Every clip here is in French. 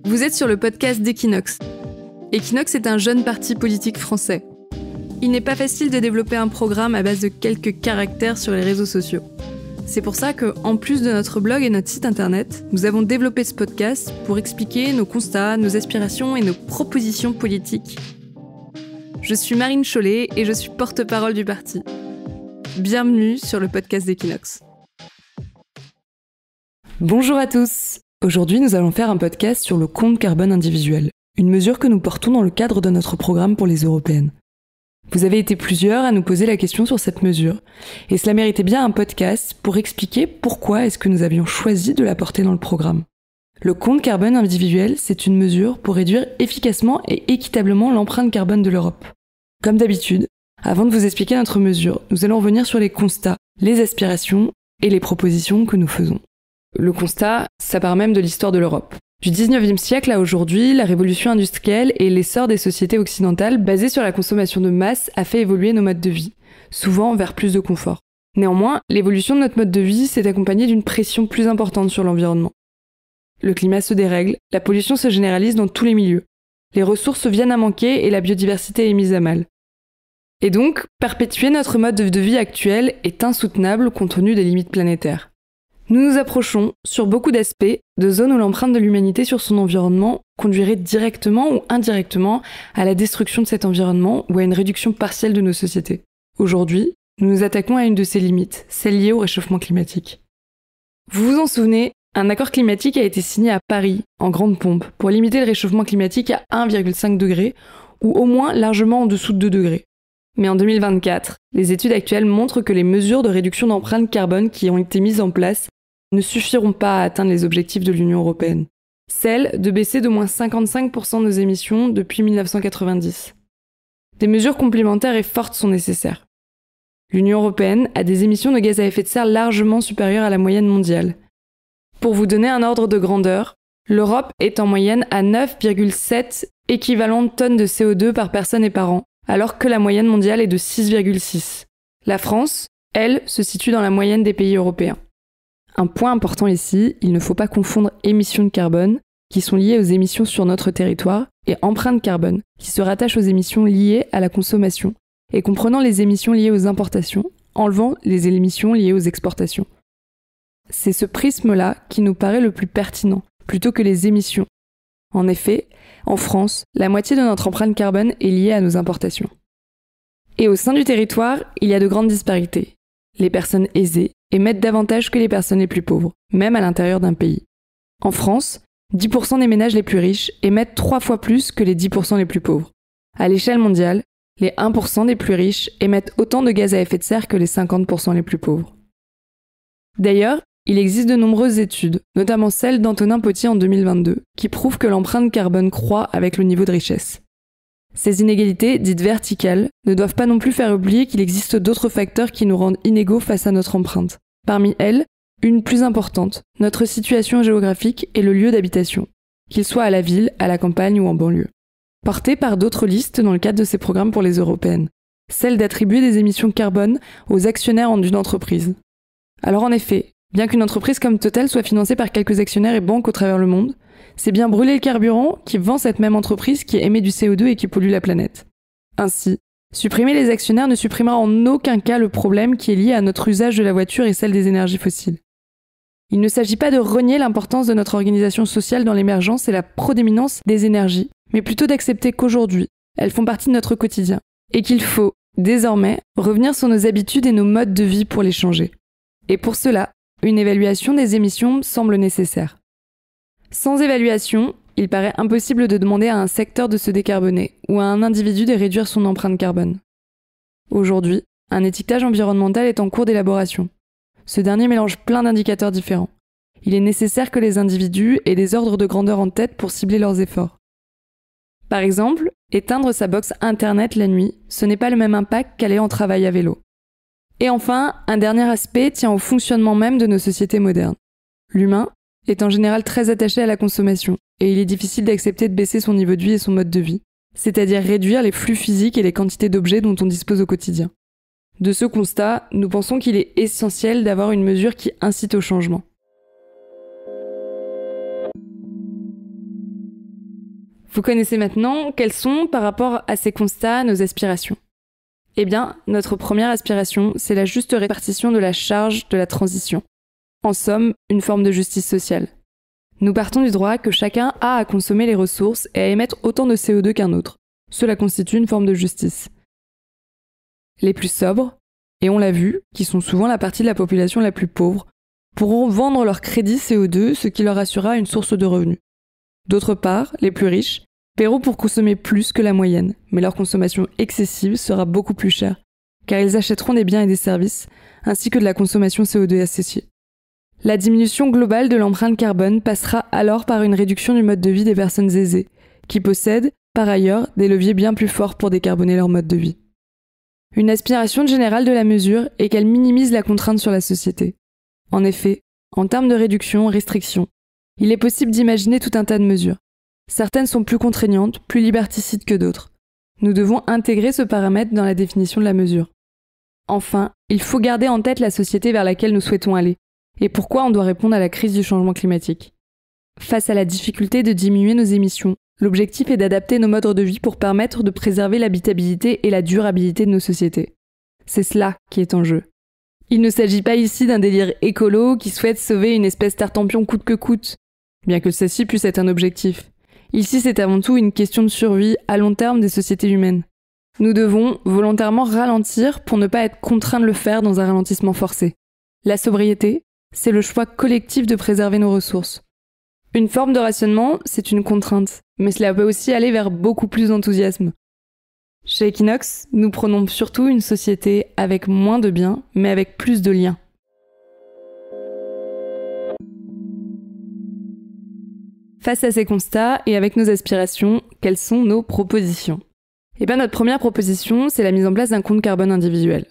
Vous êtes sur le podcast d'Equinox. Equinox est un jeune parti politique français. Il n'est pas facile de développer un programme à base de quelques caractères sur les réseaux sociaux. C'est pour ça que, en plus de notre blog et notre site internet, nous avons développé ce podcast pour expliquer nos constats, nos aspirations et nos propositions politiques. Je suis Marine Chollet et je suis porte-parole du parti. Bienvenue sur le podcast d'Equinox. Bonjour à tous. Aujourd'hui, nous allons faire un podcast sur le compte carbone individuel, une mesure que nous portons dans le cadre de notre programme pour les européennes. Vous avez été plusieurs à nous poser la question sur cette mesure, et cela méritait bien un podcast pour expliquer pourquoi est-ce que nous avions choisi de la porter dans le programme. Le compte carbone individuel, c'est une mesure pour réduire efficacement et équitablement l'empreinte carbone de l'Europe. Comme d'habitude, avant de vous expliquer notre mesure, nous allons revenir sur les constats, les aspirations et les propositions que nous faisons. Le constat, ça part même de l'histoire de l'Europe. Du 19e siècle à aujourd'hui, la révolution industrielle et l'essor des sociétés occidentales basées sur la consommation de masse a fait évoluer nos modes de vie, souvent vers plus de confort. Néanmoins, l'évolution de notre mode de vie s'est accompagnée d'une pression plus importante sur l'environnement. Le climat se dérègle, la pollution se généralise dans tous les milieux. Les ressources viennent à manquer et la biodiversité est mise à mal. Et donc, perpétuer notre mode de vie actuel est insoutenable compte tenu des limites planétaires. Nous nous approchons, sur beaucoup d'aspects, de zones où l'empreinte de l'humanité sur son environnement conduirait directement ou indirectement à la destruction de cet environnement ou à une réduction partielle de nos sociétés. Aujourd'hui, nous nous attaquons à une de ces limites, celle liée au réchauffement climatique. Vous vous en souvenez, un accord climatique a été signé à Paris, en grande pompe, pour limiter le réchauffement climatique à 1,5 degré, ou au moins largement en dessous de 2 degrés. Mais en 2024, les études actuelles montrent que les mesures de réduction d'empreinte carbone qui ont été mises en place ne suffiront pas à atteindre les objectifs de l'Union européenne. Celle de baisser d'au moins 55% nos émissions depuis 1990. Des mesures complémentaires et fortes sont nécessaires. L'Union européenne a des émissions de gaz à effet de serre largement supérieures à la moyenne mondiale. Pour vous donner un ordre de grandeur, l'Europe est en moyenne à 9,7 équivalents de tonnes de CO2 par personne et par an, alors que la moyenne mondiale est de 6,6. La France, elle, se situe dans la moyenne des pays européens. Un point important ici, il ne faut pas confondre émissions de carbone, qui sont liées aux émissions sur notre territoire, et empreinte carbone, qui se rattachent aux émissions liées à la consommation, et comprenant les émissions liées aux importations, enlevant les émissions liées aux exportations. C'est ce prisme-là qui nous paraît le plus pertinent, plutôt que les émissions. En effet, en France, la moitié de notre empreinte carbone est liée à nos importations. Et au sein du territoire, il y a de grandes disparités. Les personnes aisées émettent davantage que les personnes les plus pauvres, même à l'intérieur d'un pays. En France, 10% des ménages les plus riches émettent 3 fois plus que les 10% les plus pauvres. À l'échelle mondiale, les 1% des plus riches émettent autant de gaz à effet de serre que les 50% les plus pauvres. D'ailleurs, il existe de nombreuses études, notamment celle d'Antonin Potier en 2022, qui prouvent que l'empreinte carbone croît avec le niveau de richesse. Ces inégalités, dites verticales, ne doivent pas non plus faire oublier qu'il existe d'autres facteurs qui nous rendent inégaux face à notre empreinte. Parmi elles, une plus importante, notre situation géographique et le lieu d'habitation, qu'il soit à la ville, à la campagne ou en banlieue. Portée par d'autres listes dans le cadre de ces programmes pour les européennes, celle d'attribuer des émissions carbone aux actionnaires d'une entreprise. Alors en effet, bien qu'une entreprise comme Total soit financée par quelques actionnaires et banques au travers le monde, c'est bien brûler le carburant qui vend cette même entreprise qui émet du CO2 et qui pollue la planète. Ainsi, supprimer les actionnaires ne supprimera en aucun cas le problème qui est lié à notre usage de la voiture et celle des énergies fossiles. Il ne s'agit pas de renier l'importance de notre organisation sociale dans l'émergence et la prodéminence des énergies, mais plutôt d'accepter qu'aujourd'hui, elles font partie de notre quotidien, et qu'il faut, désormais, revenir sur nos habitudes et nos modes de vie pour les changer. Et pour cela, une évaluation des émissions semble nécessaire. Sans évaluation, il paraît impossible de demander à un secteur de se décarboner ou à un individu de réduire son empreinte carbone. Aujourd'hui, un étiquetage environnemental est en cours d'élaboration. Ce dernier mélange plein d'indicateurs différents. Il est nécessaire que les individus aient des ordres de grandeur en tête pour cibler leurs efforts. Par exemple, éteindre sa box internet la nuit, ce n'est pas le même impact qu'aller en travail à vélo. Et enfin, un dernier aspect tient au fonctionnement même de nos sociétés modernes. L'humain est en général très attaché à la consommation, et il est difficile d'accepter de baisser son niveau de vie et son mode de vie, c'est-à-dire réduire les flux physiques et les quantités d'objets dont on dispose au quotidien. De ce constat, nous pensons qu'il est essentiel d'avoir une mesure qui incite au changement. Vous connaissez maintenant quelles sont, par rapport à ces constats, nos aspirations. Eh bien, notre première aspiration, c'est la juste répartition de la charge de la transition. En somme, une forme de justice sociale. Nous partons du droit que chacun a à consommer les ressources et à émettre autant de CO2 qu'un autre. Cela constitue une forme de justice. Les plus sobres, et on l'a vu, qui sont souvent la partie de la population la plus pauvre, pourront vendre leur crédit CO2, ce qui leur assurera une source de revenus. D'autre part, les plus riches paieront pour consommer plus que la moyenne, mais leur consommation excessive sera beaucoup plus chère, car ils achèteront des biens et des services, ainsi que de la consommation CO2 associée. La diminution globale de l'empreinte carbone passera alors par une réduction du mode de vie des personnes aisées, qui possèdent, par ailleurs, des leviers bien plus forts pour décarboner leur mode de vie. Une aspiration générale de la mesure est qu'elle minimise la contrainte sur la société. En effet, en termes de réduction, restriction, il est possible d'imaginer tout un tas de mesures. Certaines sont plus contraignantes, plus liberticides que d'autres. Nous devons intégrer ce paramètre dans la définition de la mesure. Enfin, il faut garder en tête la société vers laquelle nous souhaitons aller, et pourquoi on doit répondre à la crise du changement climatique. Face à la difficulté de diminuer nos émissions, l'objectif est d'adapter nos modes de vie pour permettre de préserver l'habitabilité et la durabilité de nos sociétés. C'est cela qui est en jeu. Il ne s'agit pas ici d'un délire écolo qui souhaite sauver une espèce tartempion coûte que coûte, bien que ceci puisse être un objectif. Ici, c'est avant tout une question de survie à long terme des sociétés humaines. Nous devons volontairement ralentir pour ne pas être contraints de le faire dans un ralentissement forcé. La sobriété, c'est le choix collectif de préserver nos ressources. Une forme de rationnement, c'est une contrainte, mais cela peut aussi aller vers beaucoup plus d'enthousiasme. Chez Equinox, nous prenons surtout une société avec moins de biens, mais avec plus de liens. Face à ces constats et avec nos aspirations, quelles sont nos propositions ? Eh bien, notre première proposition, c'est la mise en place d'un compte carbone individuel.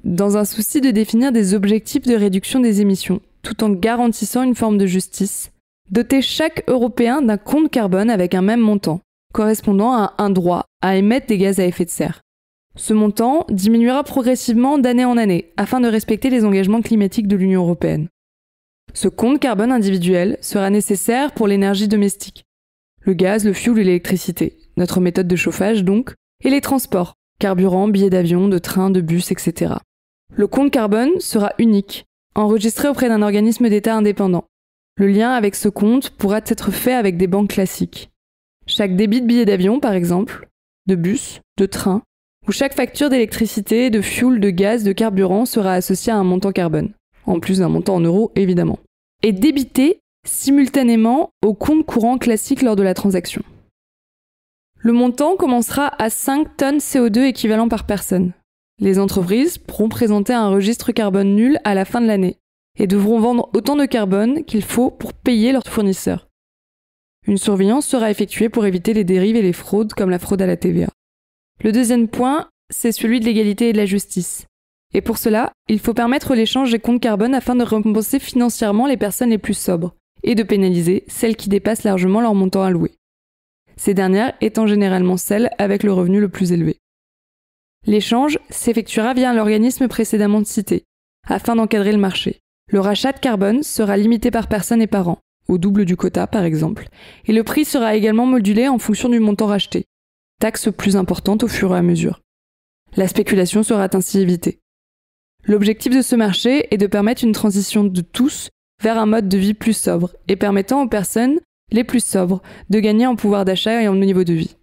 Dans un souci de définir des objectifs de réduction des émissions, tout en garantissant une forme de justice, doter chaque Européen d'un compte carbone avec un même montant, correspondant à un droit à émettre des gaz à effet de serre. Ce montant diminuera progressivement d'année en année, afin de respecter les engagements climatiques de l'Union européenne. Ce compte carbone individuel sera nécessaire pour l'énergie domestique, le gaz, le fioul et l'électricité, notre méthode de chauffage donc, et les transports, carburant, billets d'avion, de train, de bus, etc. Le compte carbone sera unique, enregistré auprès d'un organisme d'État indépendant. Le lien avec ce compte pourra être fait avec des banques classiques. Chaque débit de billet d'avion, par exemple, de bus, de train, ou chaque facture d'électricité, de fioul, de gaz, de carburant sera associée à un montant carbone, en plus d'un montant en euros évidemment, et débité simultanément au compte courant classique lors de la transaction. Le montant commencera à 5 tonnes CO2 équivalent par personne. Les entreprises pourront présenter un registre carbone nul à la fin de l'année et devront vendre autant de carbone qu'il faut pour payer leurs fournisseurs. Une surveillance sera effectuée pour éviter les dérives et les fraudes comme la fraude à la TVA. Le deuxième point, c'est celui de l'égalité et de la justice. Et pour cela, il faut permettre l'échange des comptes carbone afin de récompenser financièrement les personnes les plus sobres et de pénaliser celles qui dépassent largement leur montant alloué. Ces dernières étant généralement celles avec le revenu le plus élevé. L'échange s'effectuera via l'organisme précédemment cité, afin d'encadrer le marché. Le rachat de carbone sera limité par personne et par an, au double du quota par exemple, et le prix sera également modulé en fonction du montant racheté, taxe plus importante au fur et à mesure. La spéculation sera ainsi évitée. L'objectif de ce marché est de permettre une transition de tous vers un mode de vie plus sobre et permettant aux personnes les plus sobres de gagner en pouvoir d'achat et en niveau de vie.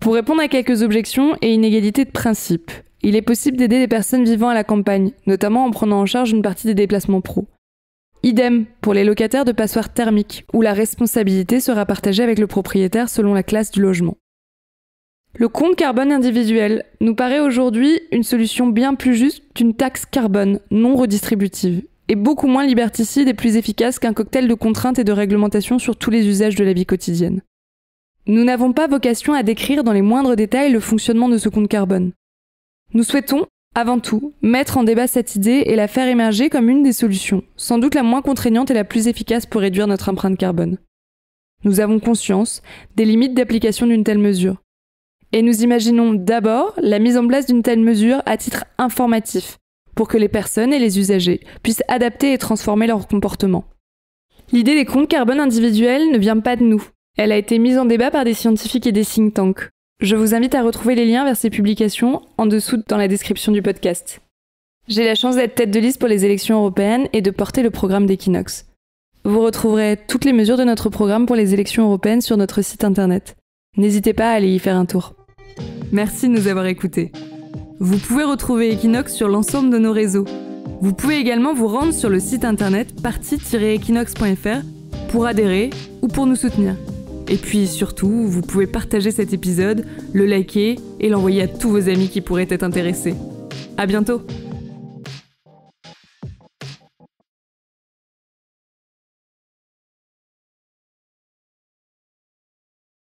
Pour répondre à quelques objections et inégalités de principe, il est possible d'aider les personnes vivant à la campagne, notamment en prenant en charge une partie des déplacements pro. Idem pour les locataires de passoires thermiques, où la responsabilité sera partagée avec le propriétaire selon la classe du logement. Le compte carbone individuel nous paraît aujourd'hui une solution bien plus juste qu'une taxe carbone non redistributive, et beaucoup moins liberticide et plus efficace qu'un cocktail de contraintes et de réglementations sur tous les usages de la vie quotidienne. Nous n'avons pas vocation à décrire dans les moindres détails le fonctionnement de ce compte carbone. Nous souhaitons, avant tout, mettre en débat cette idée et la faire émerger comme une des solutions, sans doute la moins contraignante et la plus efficace pour réduire notre empreinte carbone. Nous avons conscience des limites d'application d'une telle mesure. Et nous imaginons d'abord la mise en place d'une telle mesure à titre informatif, pour que les personnes et les usagers puissent adapter et transformer leur comportement. L'idée des comptes carbone individuels ne vient pas de nous. Elle a été mise en débat par des scientifiques et des think tanks. Je vous invite à retrouver les liens vers ces publications en dessous dans la description du podcast. J'ai la chance d'être tête de liste pour les élections européennes et de porter le programme d'Equinox. Vous retrouverez toutes les mesures de notre programme pour les élections européennes sur notre site internet. N'hésitez pas à aller y faire un tour. Merci de nous avoir écoutés. Vous pouvez retrouver Equinox sur l'ensemble de nos réseaux. Vous pouvez également vous rendre sur le site internet parti-equinox.fr pour adhérer ou pour nous soutenir. Et puis surtout, vous pouvez partager cet épisode, le liker et l'envoyer à tous vos amis qui pourraient être intéressés. À bientôt!